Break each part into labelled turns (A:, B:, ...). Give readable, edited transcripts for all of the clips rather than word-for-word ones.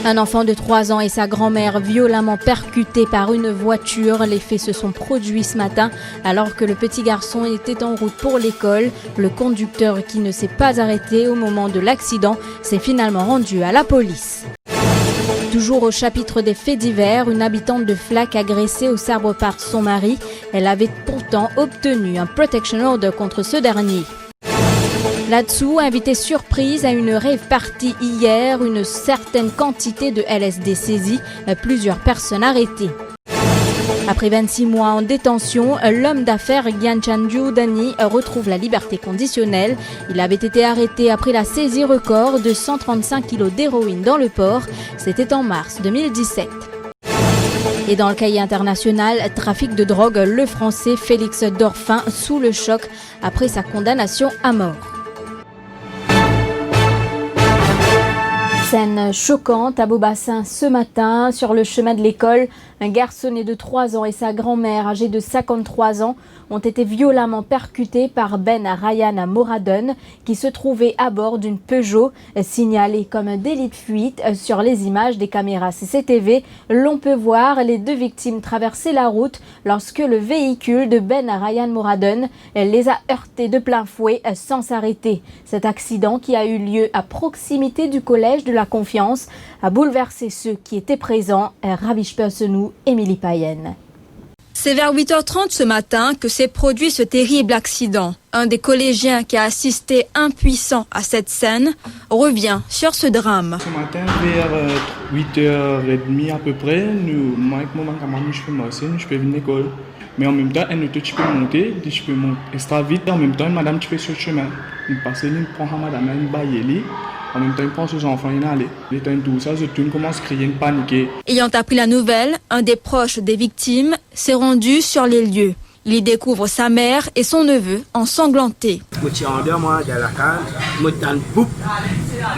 A: Un enfant de 3 ans et sa grand-mère violemment percutés par une voiture. Les faits se sont produits ce matin alors que le petit garçon était en route pour l'école. Le conducteur qui ne s'est pas arrêté au moment de l'accident s'est finalement rendu à la police. Toujours au chapitre des faits divers, une habitante de Flac agressée au sabre par son mari. Elle avait pourtant obtenu un protection order contre ce dernier. Là-dessous, invité surprise à une rave party hier, une certaine quantité de LSD saisie, plusieurs personnes arrêtées. Après 26 mois en détention, l'homme d'affaires Gyanchandju Dani retrouve la liberté conditionnelle. Il avait été arrêté après la saisie record de 135 kg d'héroïne dans le port. C'était en mars 2017. Et dans le cahier international, trafic de drogue, le Français Félix Dorfin sous le choc après sa condamnation à mort. Scène choquante à Beaubassin ce matin, sur le chemin de l'école. Un garçonnet de 3 ans et sa grand-mère âgée de 53 ans ont été violemment percutés par Ben Ryan Moradun qui se trouvait à bord d'une Peugeot, signalé comme un délit de fuite sur les images des caméras CCTV. L'on peut voir les deux victimes traverser la route lorsque le véhicule de Ben Ryan Moradun les a heurtés de plein fouet sans s'arrêter. Cet accident qui a eu lieu à proximité du collège de la Confiance a bouleversé ceux qui étaient présents. Ravish Personou, Émilie Payen.
B: C'est vers 8h30 ce matin que s'est produit ce terrible accident. Un des collégiens qui a assisté impuissant à cette scène revient sur ce drame.
C: Ce matin, vers 8h30 à peu près, moi et mon camarade, je fais ma scène, je peux venir à l'école. Mais en même temps, elle ne tu peux monter, tu peux monter extra vite. En même temps, madame, tu fais sur le chemin. Une personne, il prend madame, elle baille. En même temps, il prend ses enfants, il allait. Il est tout ça, je commence à crier, une paniquer.
B: Ayant appris la nouvelle, un des proches des victimes s'est rendu sur les lieux. Il y découvre sa mère et son neveu ensanglantés.
D: Je suis en dehors, moi, dans la case, je suis dans le bouc.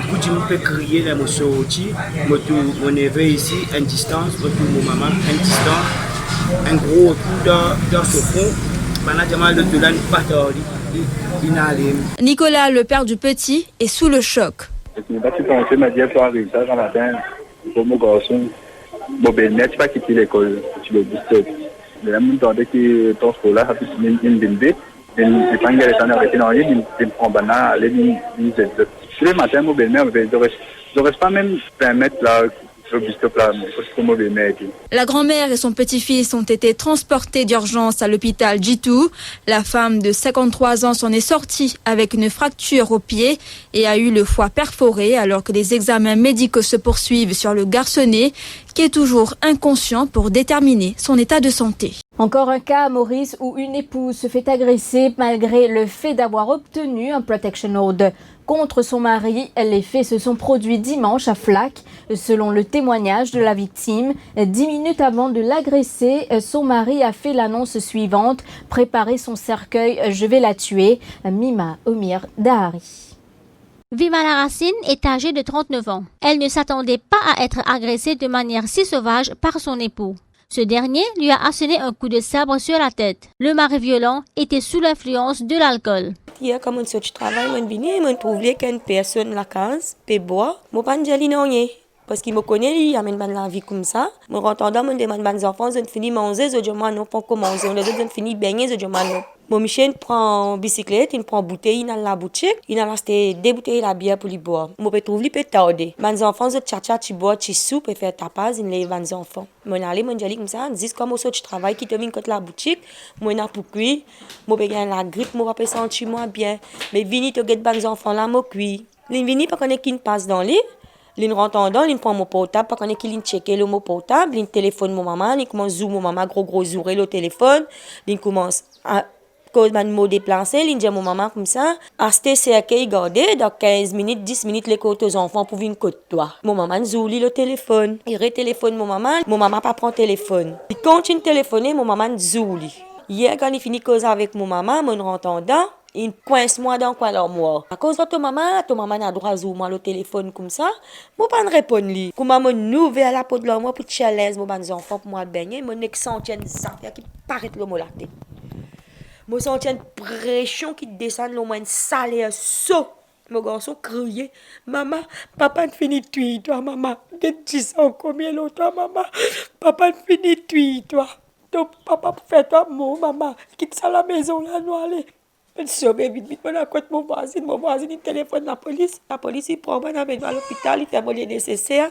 D: Du coup, je peux crier, je suis sorti. Mon neveu ici, à distance, je suis mon maman, à distance. Un gros coup dans ce fond.
B: Nicolas, le père du petit, est sous le choc.
E: Je n'ai pas pu penser, m'a dit, pour arriver ça, j'en matin, pour mon garçon, mon belle-mère, tu vas quitter l'école, tu le dis. Mais là, je me que ton scolaire a pu signer une bébé, et je pense qu'elle est en arrêté dans l'île, il me prend banane, elle est le matin, mon belle-mère, je ne reste pas même permettre là.
B: La grand-mère et son petit-fils ont été transportés d'urgence à l'hôpital Jitu. La femme de 53 ans s'en est sortie avec une fracture au pied et a eu le foie perforé alors que les examens médicaux se poursuivent sur le garçonnet qui est toujours inconscient pour déterminer son état de santé.
A: Encore un cas à Maurice où une épouse se fait agresser malgré le fait d'avoir obtenu un protection order contre son mari. Les faits se sont produits dimanche à Flac. Selon le témoignage de la victime, 10 minutes avant de l'agresser, son mari a fait l'annonce suivante: préparez son cercueil, je vais la tuer. Mima Omir Dahari.
F: Vimala Racine est âgée de 39 ans. Elle ne s'attendait pas à être agressée de manière si sauvage par son époux. Ce dernier lui a asséné un coup de sabre sur la tête. Le mari violent était sous l'influence de l'alcool.
G: Hier, comme on se travaille, on vient, on trouve qu'une personne la case, peut boire, mon pas de parce qu'il me connaît, il amène la vie comme ça. Mon entendant, on demande aux enfants, ils finissent manger, ils ne pas commencer. On les autres finissent baigner, ils ne Mon Michel prend une bicyclette, il prend une bouteille dans la boutique, il a acheté 2 bouteilles de bière pour lui boire. Mon peut trouver, il peut tarder. Mes enfants, ils tchatcha, ils boivent, ils soupe, ils font tapas, ils lèvent les enfants. Mon allé, mon jali comme ça, ils disent comme je travaille, qui termine contre la boutique, moi, je pour cuire, moi, je gagne la grippe, moi, je sentir moi bien. Mais vini, tu get les enfants là, moi, cuire. Les vini, pas qu'on ait qui passe dans l'île. L'in rentre dedans, l'in prend mon portable, pas qu'on ait qu'il checker le mot portable, l'in téléphone mon maman, l'in commence zoom mon maman, gros zouré le téléphone, l'in commence à cause man mot déplacé, l'in dit mon maman comme ça, acheter c'est accueil garder dans 15 minutes, 10 minutes les côtes aux enfants pour venir côte toi. Mon maman zouli le téléphone, il retéléphone mon maman pas prend téléphone. Il continue de téléphoner, mon maman zouli. Hier quand il finit cause avec mon maman, mon rentre dedans, il coince moi dans quoi l'armoire. À cause de ton maman a droit à moi le téléphone comme ça. Moi pas de répondre lui. Comme maman nouvelle à la peau de l'armoire pour challenge mon ban enfants pour moi baigner, mon ex sentient ça qui paraît le mot la tête. Moi sentient pression qui descend le moins salaire saut Mon garçon criait, maman, papa ne finit de tuer toi, maman. J'ai 10 ans, combien longtemps, maman? Papa ne finit de tuer toi. Donc, papa, fais-toi mot, maman. Quitte ça la maison, là, nous aller. Je suis vite, vite, mon côté mon voisin, il téléphone la police, il prend moi, m'amène à l'hôpital, il fait mon nécessaire.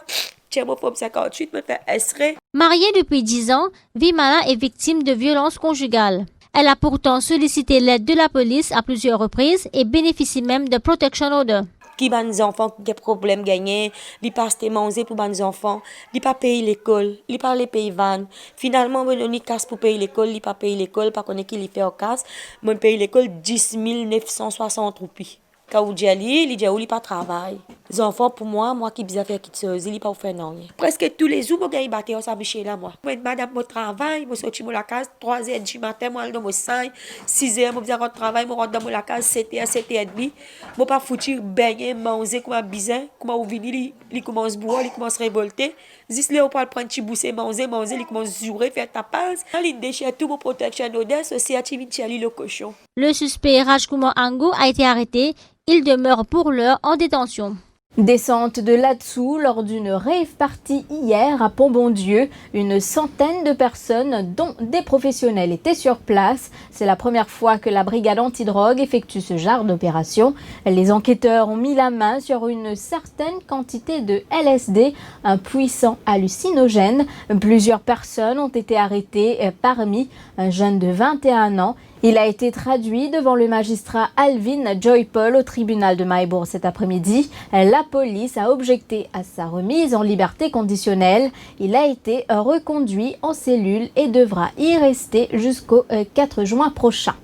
G: Tiens, mon forme 58, me fait esserer.
F: Mariée depuis 10 ans, Vimala est victime de violences conjugales. Elle a pourtant sollicité l'aide de la police à plusieurs reprises et bénéficie même de protection order.
G: Qui ban des enfants qui ont des problèmes gagnés, ils passent des manger pour ban des enfants, ils pas payer l'école, ils pas les payer van. Finalement, on y casse pour payer l'école, ils pas payer l'école, pas connaît qui les fait en casse. Mon paye l'école 10 960 roupies. Quand il dit où il pas travail. Les enfants pour moi qui bizarre faire quelque chose, il pas faire non. Presque tous les jours, je battre on s'abicher là moi. Madame mon travail, moi sorti mon la case 3h du matin, moi dans mon 5, 6h moi bizarre travail, moi rentre dans la case 7h 7h30. Moi pas foutu baigner, manger comme bizarre, comme au venir, il commence boire, il commence révolter. Juste là on peut prendre petit bousser manger, il commence jurer faire tapage. Il déchire tout mon protection odeur, société le cochon.
F: Le suspect Rajkumar Angu a été arrêté. Il demeure pour l'heure en détention.
A: Descente de là-dessous lors d'une rave party hier à Pont-Bon-Dieu. Une centaine de personnes, dont des professionnels, étaient sur place. C'est la première fois que la brigade antidrogue effectue ce genre d'opération. Les enquêteurs ont mis la main sur une certaine quantité de LSD, un puissant hallucinogène. Plusieurs personnes ont été arrêtées, parmi un jeune de 21 ans. Il a été traduit devant le magistrat Alvin Joy-Paul au tribunal de Mahébourg cet après-midi. La police a objecté à sa remise en liberté conditionnelle. Il a été reconduit en cellule et devra y rester jusqu'au 4 juin prochain.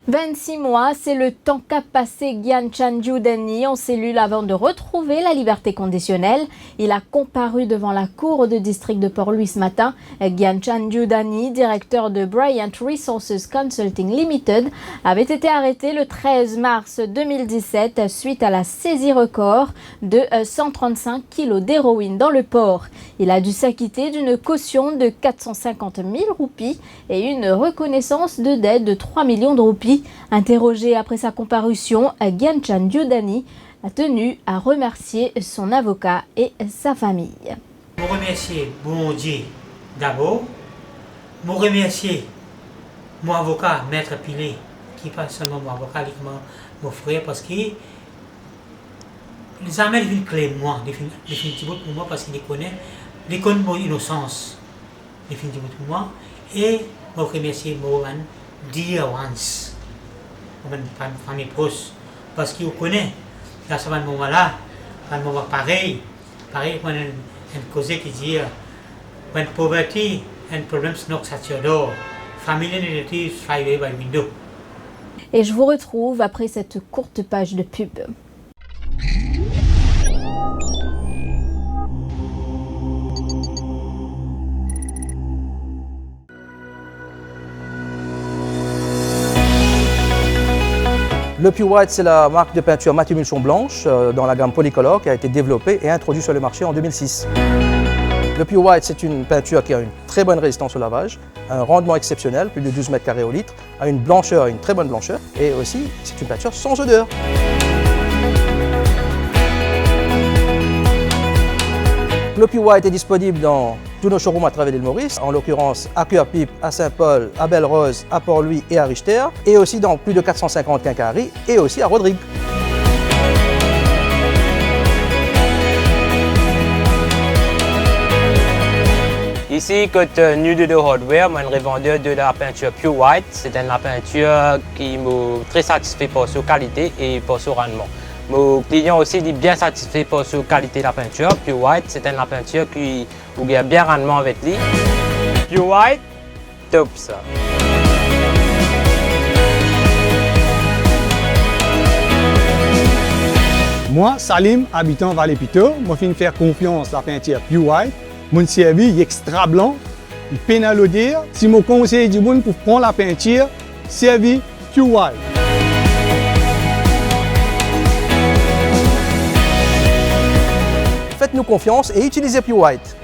A: 26 mois, c'est le temps qu'a passé Gyanchan Dani en cellule avant de retrouver la liberté conditionnelle. Il a comparu devant la cour de district de Port-Louis ce matin. Gyanchan Dani, directeur de Bryant Resources Consulting Limited, avait été arrêté le 13 mars 2017 suite à la saisie record de 135 kilos d'héroïne dans le port. Il a dû s'acquitter d'une caution de 450 000 roupies et une reconnaissance de dette de 3 millions de roupies. Interrogé après sa comparution, Gyanchan Dani a tenu à remercier son avocat et sa famille.
H: Je remercie bon Dieu d'abord. Je remercie mon avocat, Maître Pilé, qui n'est pas seulement mon avocat, mais mon frère, parce qu'il a mis une clé moi, définitivement pour moi, parce qu'il connaît mon innocence, définitivement pour moi. Et je remercie mon dear ones. Une famille proche, parce qu'il connaît, dans ce moment-là, un moment pareil, comme une cause qui dit, when poverty and problems knocks at your door, family relatives fly away by window.
A: Et je vous retrouve après cette courte page de pub.
I: Le Pure White, c'est la marque de peinture mat émulsion blanche dans la gamme Polycolor qui a été développée et introduite sur le marché en 2006. Le Pure White, c'est une peinture qui a une très bonne résistance au lavage, un rendement exceptionnel, plus de 12 mètres carrés au litre, a une blancheur, une très bonne blancheur, et aussi c'est une peinture sans odeur. Le Pure White est disponible dans tous nos showrooms à travers l'île Maurice, en l'occurrence à Cœur-Pipe, à Saint-Paul, à Belle-Rose, à Port-Louis et à Richter, et aussi dans plus de 450 quincailleries et aussi à Rodrigue.
J: Ici, côté New Dodo Hardware, moi, un revendeur de la peinture Pure White. C'est une peinture qui m'a très satisfait pour sa qualité et pour son rendement. Mon client aussi est bien satisfait pour sa qualité de la peinture. Pure White, c'est une peinture qui a bien rendement avec lui. Pure White, top ça.
K: Moi, Salim, habitant Vallée-Pito, je viens faire confiance à la peinture Pure White. Mon service est extra blanc, il peine à le dire. Si je conseille du monde pour prendre la peinture, service Pure White.
I: Faites-nous confiance et utilisez Pure White.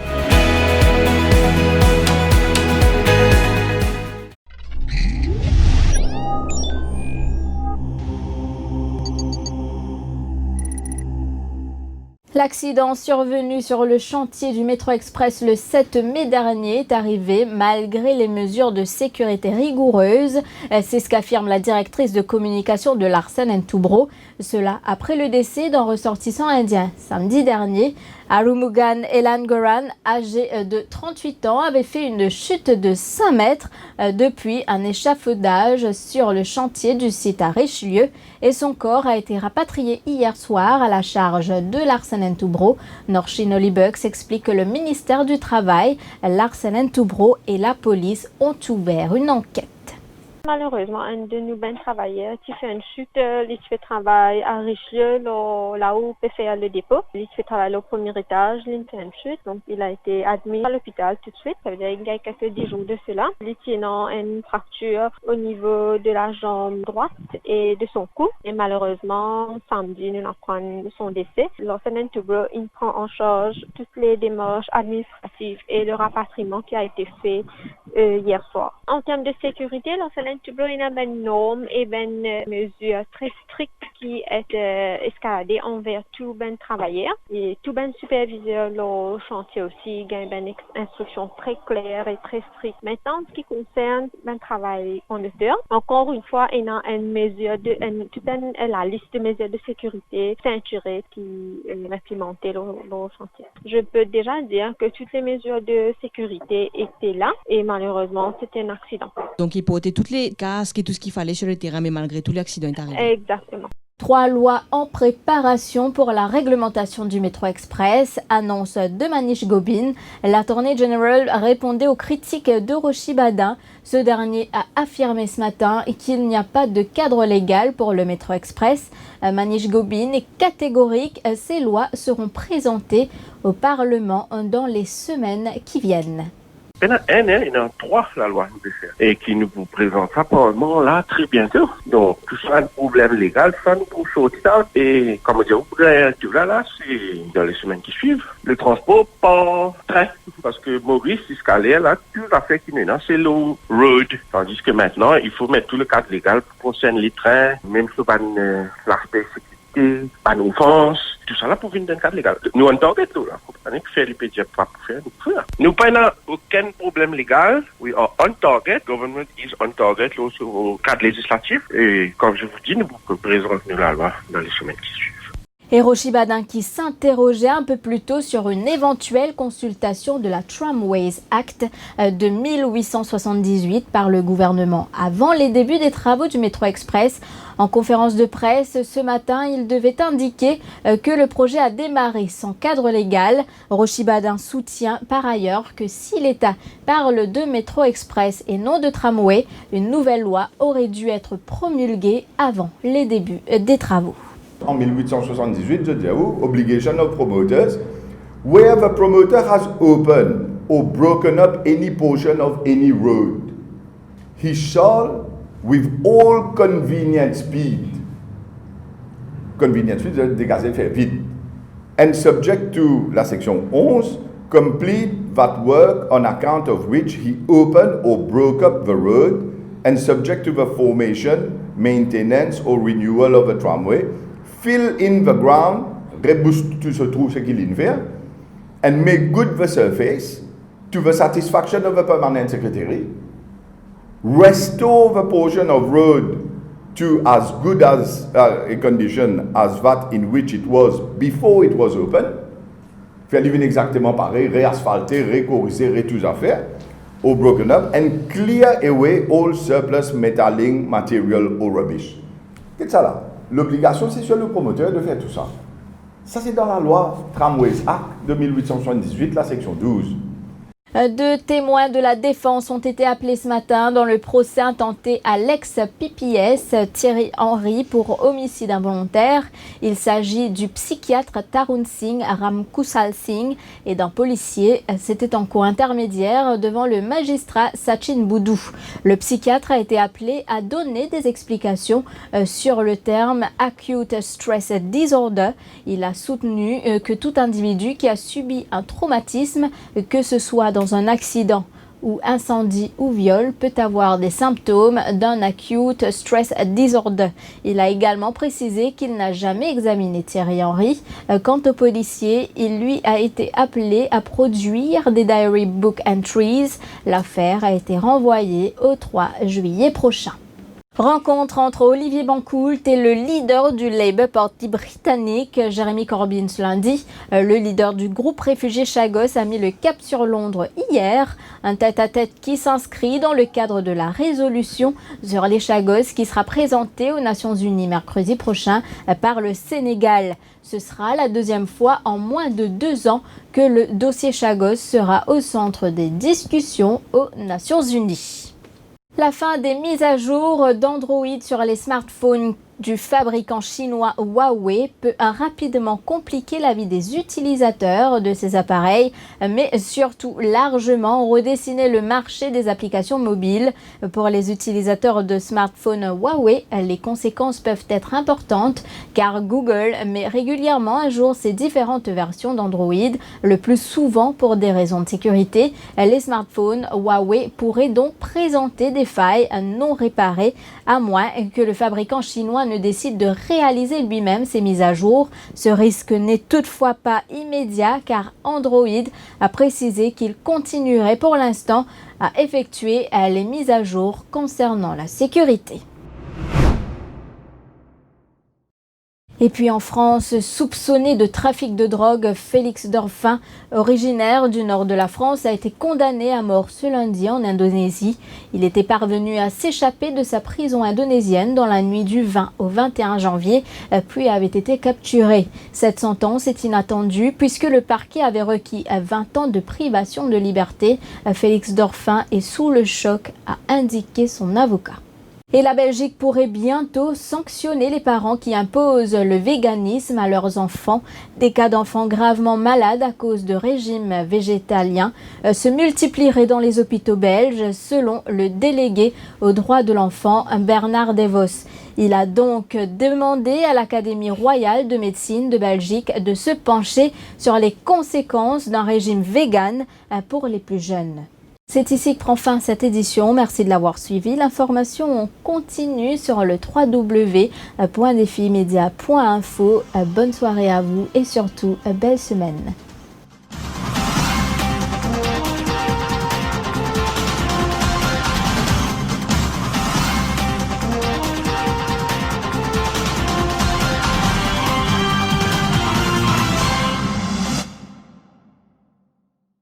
A: L'accident survenu sur le chantier du métro express le 7 mai dernier est arrivé malgré les mesures de sécurité rigoureuses. C'est ce qu'affirme la directrice de communication de Larsen & Toubro. Cela après le décès d'un ressortissant indien. Samedi dernier, Arumugan Elangoran, âgé de 38 ans, avait fait une chute de 5 mètres depuis un échafaudage sur le chantier du site à Richelieu et son corps a été rapatrié hier soir à la charge de Larsen & Toubro. Norshin Olibux explique que le ministère du Travail, Larsen & Toubro et la police ont ouvert une enquête.
L: Malheureusement, un de nos bons travailleurs qui fait une chute, il fait travail à Richelieu, là où peut faire le dépôt. Il fait travail au premier étage, il fait une chute, donc il a été admis à l'hôpital tout de suite. Ça veut dire qu'il y a quelques 10 jours de cela. Il tient une fracture au niveau de la jambe droite et de son cou. Et malheureusement, samedi, nous apprenons son décès. Larsen & Toubro, il prend en charge toutes les démarches administratives et le rapatriement qui a été fait hier soir. En termes de sécurité, Larsen & Toubro, il y a une norme et une mesure très stricte qui est escaladée envers tous les travailleurs. Et tous les superviseurs au chantier aussi ont une instruction très claire et très stricte. Maintenant, ce qui concerne le travail conducteur, encore une fois, il y a une mesure la liste de mesures de sécurité ceinturées qui est implémentée au chantier. Je peux déjà dire que toutes les mesures de sécurité étaient là et malheureusement, c'était un accident.
M: Donc, il portait toutes les casques et tout ce qu'il fallait sur le terrain, mais malgré tout, l'accident est arrivé.
L: Exactement.
A: 3 lois en préparation pour la réglementation du métro express, annonce de Manish Gobin. L'Attorney General répondait aux critiques de Roshi Badin. Ce dernier a affirmé ce matin qu'il n'y a pas de cadre légal pour le métro express. Manish Gobin est catégorique, ces lois seront présentées au Parlement dans les semaines qui viennent.
N: Il y en a 3, la loi et qui nous vous présente ça probablement là très bientôt. Donc, tout ça, un problème légal, ça nous pour sortir. Et, comme on dit, tout là, c'est dans les semaines qui suivent. Le transport par train. Parce que Maurice, jusqu'à là, tout l'affaire qui est là, c'est le road. Tandis que maintenant, il faut mettre tout le cadre légal pour concerner les trains, même sur l'aspect sécurité, pas d'offense. Tout ça là pour venir dans le cadre légal. Nous, on target tout là. Faut pas faire les PDF pas pour faire, nous faire. Nous pas aucun problème légal. We are on target. Government is on target là, sur le cadre législatif. Et comme je vous dis, nous présentons la loi dans les semaines qui suivent.
A: Et Roshi Badin qui s'interrogeait un peu plus tôt sur une éventuelle consultation de la Tramways Act de 1878 par le gouvernement avant les débuts des travaux du métro express. En conférence de presse ce matin, il devait indiquer que le projet a démarré sans cadre légal. Roshi Badin soutient par ailleurs que si l'État parle de métro express et non de tramway, une nouvelle loi aurait dû être promulguée avant les débuts des travaux.
O: En 1878, je dis, obligation of promoters, where the promoter has opened or broken up any portion of any road, he shall, with all convenient speed, dégager faire vite, and subject to la section 11, complete that work on account of which he opened or broke up the road, and subject to the formation, maintenance or renewal of the tramway, fill in the ground, reboost tout ce trou, ce qu'il vient faire, and make good the surface to the satisfaction of the permanent secretary, restore the portion of road to as good as a condition as that in which it was before it was open, faire living exactement pareil, réasphalter, récorriger, tout ça faire, all broken up, and clear away all surplus metalling material or rubbish. Qu'est-ce que ça là? L'obligation, c'est sur le promoteur de faire tout ça. Ça, c'est dans la loi Tramways Act de 1878, la section 12.
A: 2 témoins de la défense ont été appelés ce matin dans le procès intenté à l'ex-PPS Thierry Henry pour homicide involontaire. Il s'agit du psychiatre Tarun Singh Ramkusal Singh et d'un policier. C'était en cours intermédiaire devant le magistrat Sachin Boudou. Le psychiatre a été appelé à donner des explications sur le terme Acute Stress Disorder. Il a soutenu que tout individu qui a subi un traumatisme, que ce soit dans un accident ou incendie ou viol peut avoir des symptômes d'un acute stress disorder. Il a également précisé qu'il n'a jamais examiné Thierry Henry. Quant au policier, il lui a été appelé à produire des diary book entries. L'affaire a été renvoyée au 3 juillet prochain. Rencontre entre Olivier Bancoult et le leader du Labour Party britannique, Jeremy Corbyn, ce lundi. Le leader du groupe réfugié Chagos a mis le cap sur Londres hier. Un tête-à-tête qui s'inscrit dans le cadre de la résolution sur les Chagos qui sera présentée aux Nations Unies mercredi prochain par le Sénégal. Ce sera la deuxième fois en moins de 2 ans que le dossier Chagos sera au centre des discussions aux Nations Unies. La fin des mises à jour d'Android sur les smartphones du fabricant chinois Huawei peut rapidement compliquer la vie des utilisateurs de ces appareils, mais surtout largement redessiner le marché des applications mobiles. Pour les utilisateurs de smartphones Huawei, les conséquences peuvent être importantes car Google met régulièrement à jour ses différentes versions d'Android, le plus souvent pour des raisons de sécurité. Les smartphones Huawei pourraient donc présenter des failles non réparées, à moins que le fabricant chinois ne décide de réaliser lui-même ces mises à jour. Ce risque n'est toutefois pas immédiat car Android a précisé qu'il continuerait pour l'instant à effectuer les mises à jour concernant la sécurité. Et puis en France, soupçonné de trafic de drogue, Félix Dorfin, originaire du nord de la France, a été condamné à mort ce lundi en Indonésie. Il était parvenu à s'échapper de sa prison indonésienne dans la nuit du 20 au 21 janvier, puis avait été capturé. Cette sentence est inattendue puisque le parquet avait requis 20 ans de privation de liberté. Félix Dorfin est sous le choc, a indiqué son avocat. Et la Belgique pourrait bientôt sanctionner les parents qui imposent le véganisme à leurs enfants. Des cas d'enfants gravement malades à cause de régimes végétaliens se multiplieraient dans les hôpitaux belges, selon le délégué aux droits de l'enfant Bernard Devos. Il a donc demandé à l'Académie royale de médecine de Belgique de se pencher sur les conséquences d'un régime vegan pour les plus jeunes. C'est ici que prend fin cette édition. Merci de l'avoir suivi. L'information continue sur le www.defimedia.info. Bonne soirée à vous et surtout, belle semaine.